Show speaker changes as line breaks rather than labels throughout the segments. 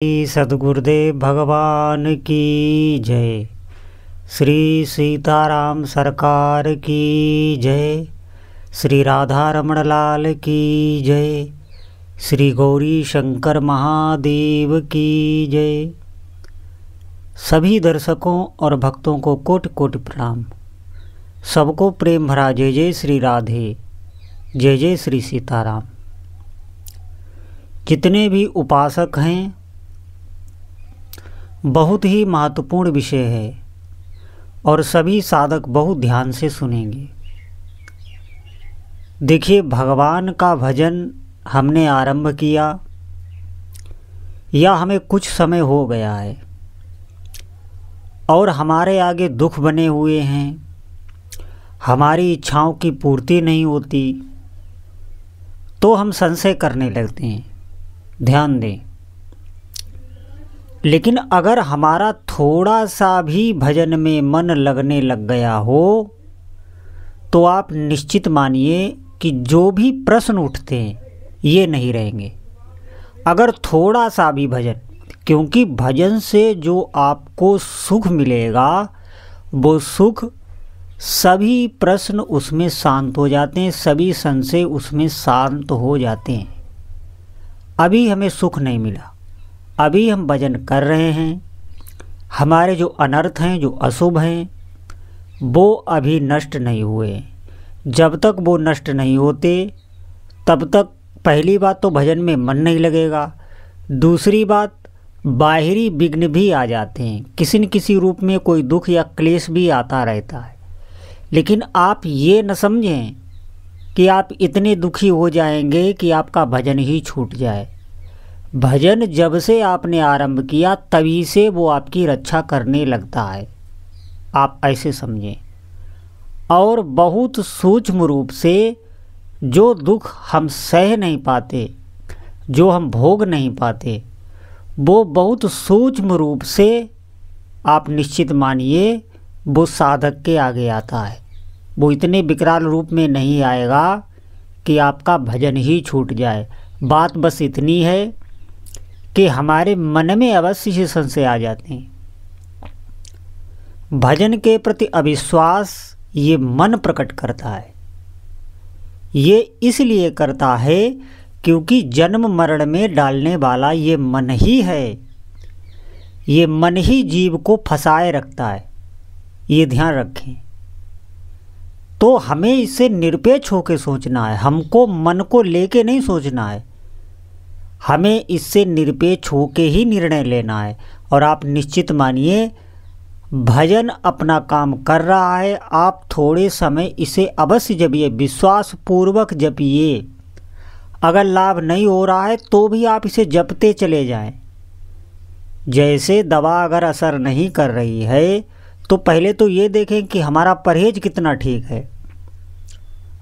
सद्गुरुदेव भगवान की जय। श्री सीताराम सरकार की जय। श्री राधा रमण लाल की जय। श्री गौरी शंकर महादेव की जय। सभी दर्शकों और भक्तों को कोटि कोटि प्रणाम। सबको प्रेम भरा जय जय श्री राधे, जय जय श्री सीताराम। जितने भी उपासक हैं, बहुत ही महत्वपूर्ण विषय है और सभी साधक बहुत ध्यान से सुनेंगे। देखिए, भगवान का भजन हमने आरंभ किया या हमें कुछ समय हो गया है और हमारे आगे दुख बने हुए हैं, हमारी इच्छाओं की पूर्ति नहीं होती, तो हम संशय करने लगते हैं। ध्यान दें, लेकिन अगर हमारा थोड़ा सा भी भजन में मन लगने लग गया हो तो आप निश्चित मानिए कि जो भी प्रश्न उठते हैं ये नहीं रहेंगे। अगर थोड़ा सा भी भजन, क्योंकि भजन से जो आपको सुख मिलेगा वो सुख, सभी प्रश्न उसमें शांत हो जाते हैं, सभी संशय उसमें शांत हो जाते हैं। अभी हमें सुख नहीं मिला, अभी हम भजन कर रहे हैं, हमारे जो अनर्थ हैं, जो अशुभ हैं, वो अभी नष्ट नहीं हुए। जब तक वो नष्ट नहीं होते तब तक पहली बात तो भजन में मन नहीं लगेगा। दूसरी बात, बाहरी विघ्न भी आ जाते हैं, किसी न किसी रूप में कोई दुख या क्लेश भी आता रहता है। लेकिन आप ये न समझें कि आप इतने दुखी हो जाएंगे कि आपका भजन ही छूट जाए। भजन जब से आपने आरंभ किया तभी से वो आपकी रक्षा करने लगता है, आप ऐसे समझें। और बहुत सूक्ष्म रूप से जो दुख हम सह नहीं पाते, जो हम भोग नहीं पाते, वो बहुत सूक्ष्म रूप से आप निश्चित मानिए वो साधक के आगे आता है। वो इतने विकराल रूप में नहीं आएगा कि आपका भजन ही छूट जाए। बात बस इतनी है कि हमारे मन में अवश्य ही संशय आ जाते हैं। भजन के प्रति अविश्वास ये मन प्रकट करता है। ये इसलिए करता है क्योंकि जन्म मरण में डालने वाला ये मन ही है। ये मन ही जीव को फंसाए रखता है, ये ध्यान रखें। तो हमें इससे निरपेक्ष होकर सोचना है, हमको मन को लेके नहीं सोचना है, हमें इससे निरपेक्ष होके ही निर्णय लेना है। और आप निश्चित मानिए भजन अपना काम कर रहा है, आप थोड़े समय इसे अवश्य जपिए, विश्वास पूर्वक जपिए। अगर लाभ नहीं हो रहा है तो भी आप इसे जपते चले जाएं। जैसे दवा अगर असर नहीं कर रही है तो पहले तो ये देखें कि हमारा परहेज कितना ठीक है।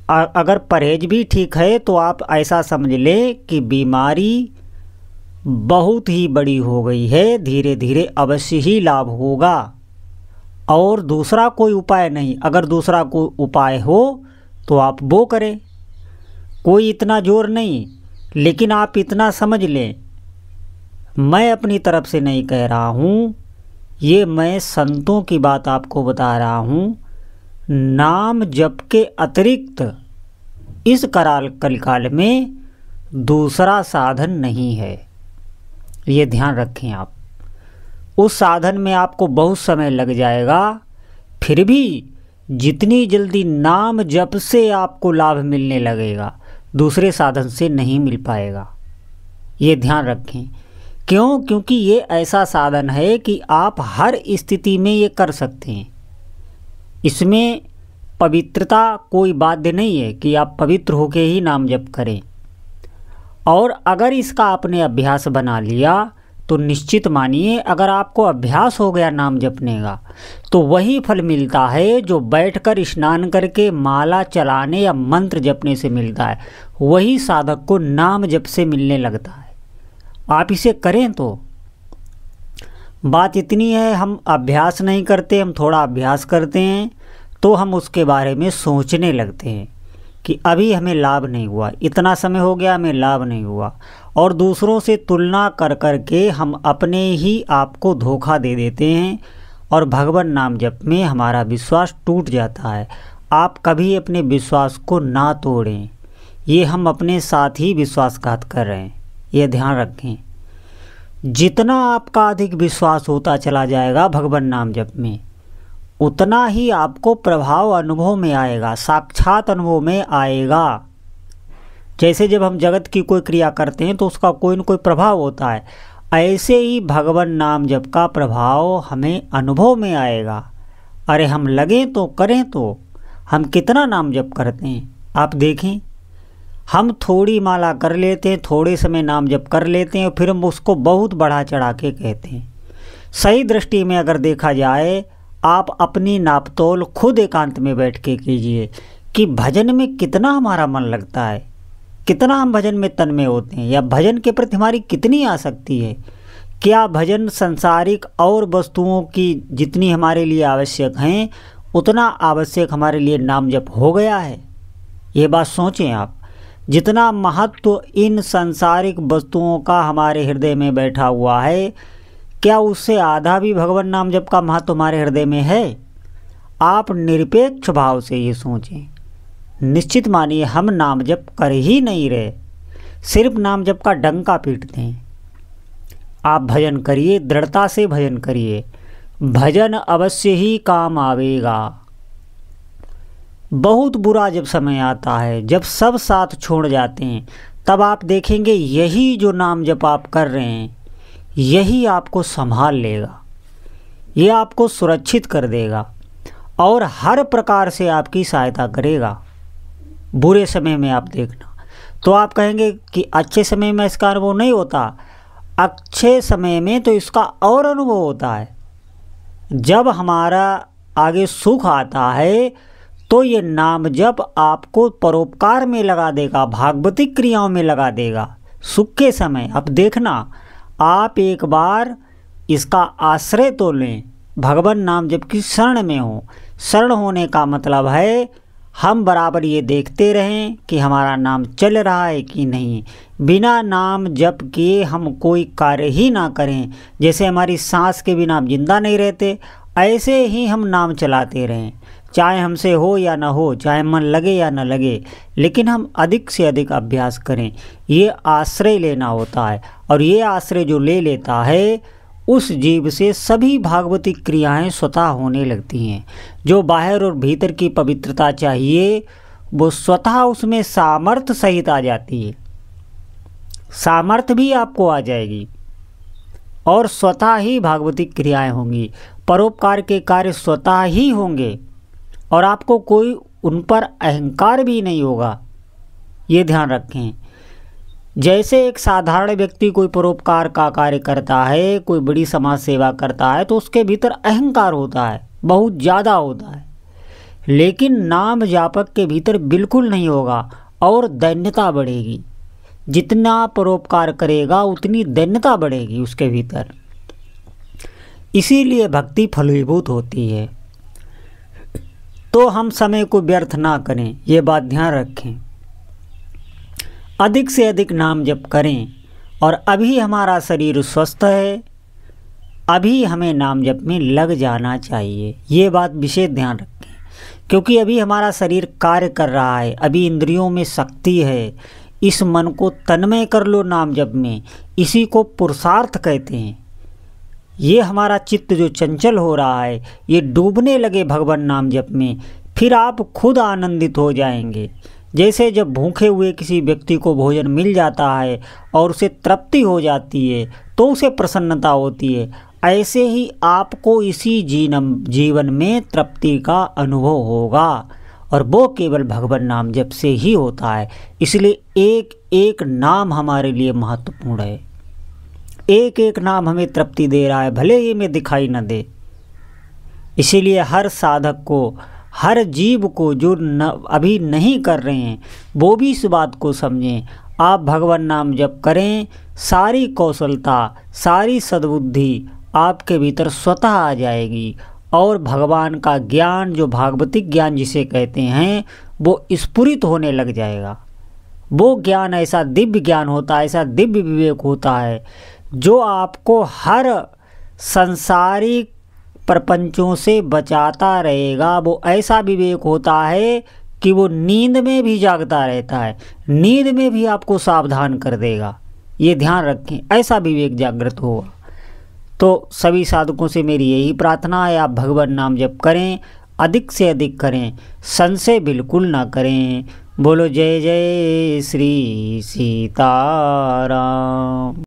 अगर परहेज भी ठीक है तो आप ऐसा समझ लें कि बीमारी बहुत ही बड़ी हो गई है, धीरे धीरे अवश्य ही लाभ होगा। और दूसरा कोई उपाय नहीं, अगर दूसरा कोई उपाय हो तो आप वो करें, कोई इतना जोर नहीं। लेकिन आप इतना समझ लें, मैं अपनी तरफ से नहीं कह रहा हूँ, ये मैं संतों की बात आपको बता रहा हूँ। नाम जप के अतिरिक्त इस कराल कलिकाल में दूसरा साधन नहीं है, ये ध्यान रखें आप। उस साधन में आपको बहुत समय लग जाएगा, फिर भी जितनी जल्दी नाम जप से आपको लाभ मिलने लगेगा दूसरे साधन से नहीं मिल पाएगा, ये ध्यान रखें। क्यों? क्योंकि ये ऐसा साधन है कि आप हर स्थिति में ये कर सकते हैं। इसमें पवित्रता कोई बाध्य नहीं है कि आप पवित्र होके ही नाम जप करें। और अगर इसका आपने अभ्यास बना लिया तो निश्चित मानिए, अगर आपको अभ्यास हो गया नाम जपने का तो वही फल मिलता है जो बैठकर स्नान करके माला चलाने या मंत्र जपने से मिलता है, वही साधक को नाम जप से मिलने लगता है। आप इसे करें तो बात इतनी है, हम अभ्यास नहीं करते, हम थोड़ा अभ्यास करते हैं तो हम उसके बारे में सोचने लगते हैं कि अभी हमें लाभ नहीं हुआ, इतना समय हो गया हमें लाभ नहीं हुआ। और दूसरों से तुलना कर कर के हम अपने ही आप को धोखा दे देते हैं और भगवान नाम जप में हमारा विश्वास टूट जाता है। आप कभी अपने विश्वास को ना तोड़ें, ये हम अपने साथ ही विश्वासघात कर रहे हैं, ये ध्यान रखें। जितना आपका अधिक विश्वास होता चला जाएगा भगवान नाम जप में, उतना ही आपको प्रभाव अनुभव में आएगा, साक्षात अनुभव में आएगा। जैसे जब हम जगत की कोई क्रिया करते हैं तो उसका कोई न कोई प्रभाव होता है, ऐसे ही भगवान नाम जप का प्रभाव हमें अनुभव में आएगा। अरे हम लगें तो करें, तो हम कितना नाम जप करते हैं आप देखें। हम थोड़ी माला कर लेते हैं, थोड़े समय नाम जप कर लेते हैं, फिर हम उसको बहुत बढ़ा चढ़ा के कहते हैं। सही दृष्टि में अगर देखा जाए, आप अपनी नापतोल खुद एकांत में बैठ के कीजिए कि भजन में कितना हमारा मन लगता है, कितना हम भजन में तन्मय होते हैं, या भजन के प्रति हमारी कितनी आसक्ति है। क्या भजन सांसारिक और वस्तुओं की जितनी हमारे लिए आवश्यक हैं, उतना आवश्यक हमारे लिए नाम जप हो गया है? ये बात सोचें आप। जितना महत्व इन सांसारिक वस्तुओं का हमारे हृदय में बैठा हुआ है, क्या उससे आधा भी भगवान नाम जप का महत्व हमारे हृदय में है? आप निरपेक्ष भाव से ये सोचें। निश्चित मानिए हम नाम जप कर ही नहीं रहे, सिर्फ नाम जप का डंका पीटते हैं। आप भजन करिए, दृढ़ता से भजन करिए, भजन अवश्य ही काम आवेगा। बहुत बुरा जब समय आता है, जब सब साथ छोड़ जाते हैं, तब आप देखेंगे यही जो नाम जप आप कर रहे हैं, यही आपको संभाल लेगा, ये आपको सुरक्षित कर देगा और हर प्रकार से आपकी सहायता करेगा। बुरे समय में आप देखना तो आप कहेंगे कि अच्छे समय में इसका अनुभव नहीं होता। अच्छे समय में तो इसका और अनुभव होता है। जब हमारा आगे सुख आता है तो ये नाम जप आपको परोपकार में लगा देगा, भागवतिक क्रियाओं में लगा देगा। सुख के समय अब देखना, आप एक बार इसका आश्रय तो लें, भगवान नाम जप की शरण में हो। शरण होने का मतलब है हम बराबर ये देखते रहें कि हमारा नाम चल रहा है कि नहीं। बिना नाम जप किए हम कोई कार्य ही ना करें। जैसे हमारी सांस के बिना हम जिंदा नहीं रहते, ऐसे ही हम नाम चलाते रहें, चाहे हमसे हो या ना हो, चाहे मन लगे या ना लगे, लेकिन हम अधिक से अधिक अभ्यास करें। ये आश्रय लेना होता है, और ये आश्रय जो ले लेता है उस जीव से सभी भागवतिक क्रियाएं स्वतः होने लगती हैं। जो बाहर और भीतर की पवित्रता चाहिए वो स्वतः उसमें सामर्थ्य सहित आ जाती है। सामर्थ्य भी आपको आ जाएगी और स्वतः ही भागवतिक क्रियाएं होंगी, परोपकार के कार्य स्वतः ही होंगे और आपको कोई उन पर अहंकार भी नहीं होगा। ये ध्यान रखें। जैसे एक साधारण व्यक्ति कोई परोपकार का कार्य करता है, कोई बड़ी समाज सेवा करता है, तो उसके भीतर अहंकार होता है, बहुत ज़्यादा होता है। लेकिन नाम जापक के भीतर बिल्कुल नहीं होगा और दैन्यता बढ़ेगी। जितना परोपकार करेगा उतनी दैन्यता बढ़ेगी उसके भीतर। इसीलिए भक्ति फलीभूत होती है। तो हम समय को व्यर्थ ना करें, ये बात ध्यान रखें। अधिक से अधिक नाम जप करें। और अभी हमारा शरीर स्वस्थ है, अभी हमें नाम जप में लग जाना चाहिए। ये बात विशेष ध्यान रखें, क्योंकि अभी हमारा शरीर कार्य कर रहा है, अभी इंद्रियों में शक्ति है। इस मन को तन्मय कर लो नाम जप में, इसी को पुरुषार्थ कहते हैं। ये हमारा चित्त जो चंचल हो रहा है, ये डूबने लगे भगवान नाम जप में, फिर आप खुद आनंदित हो जाएंगे। जैसे जब भूखे हुए किसी व्यक्ति को भोजन मिल जाता है और उसे तृप्ति हो जाती है तो उसे प्रसन्नता होती है, ऐसे ही आपको इसी जीवन में तृप्ति का अनुभव होगा, और वो केवल भगवान नाम जप से ही होता है। इसलिए एक एक नाम हमारे लिए महत्वपूर्ण है। एक एक नाम हमें तृप्ति दे रहा है, भले ही हमें दिखाई न दे। इसीलिए हर साधक को, हर जीव को जो अभी नहीं कर रहे हैं, वो भी इस बात को समझें। आप भगवान नाम जप करें, सारी कौशलता, सारी सद्बुद्धि आपके भीतर स्वतः आ जाएगी और भगवान का ज्ञान, जो भागवतिक ज्ञान जिसे कहते हैं, वो स्फुरित होने लग जाएगा। वो ज्ञान ऐसा दिव्य ज्ञान होता है, ऐसा दिव्य विवेक होता है जो आपको हर संसारिक प्रपंचों से बचाता रहेगा। वो ऐसा विवेक होता है कि वो नींद में भी जागता रहता है, नींद में भी आपको सावधान कर देगा। ये ध्यान रखें, ऐसा विवेक जागृत होगा। तो सभी साधकों से मेरी यही प्रार्थना है, आप भगवान नाम जप करें, अधिक से अधिक करें, संशय बिल्कुल ना करें। बोलो जय जय श्री सीताराम।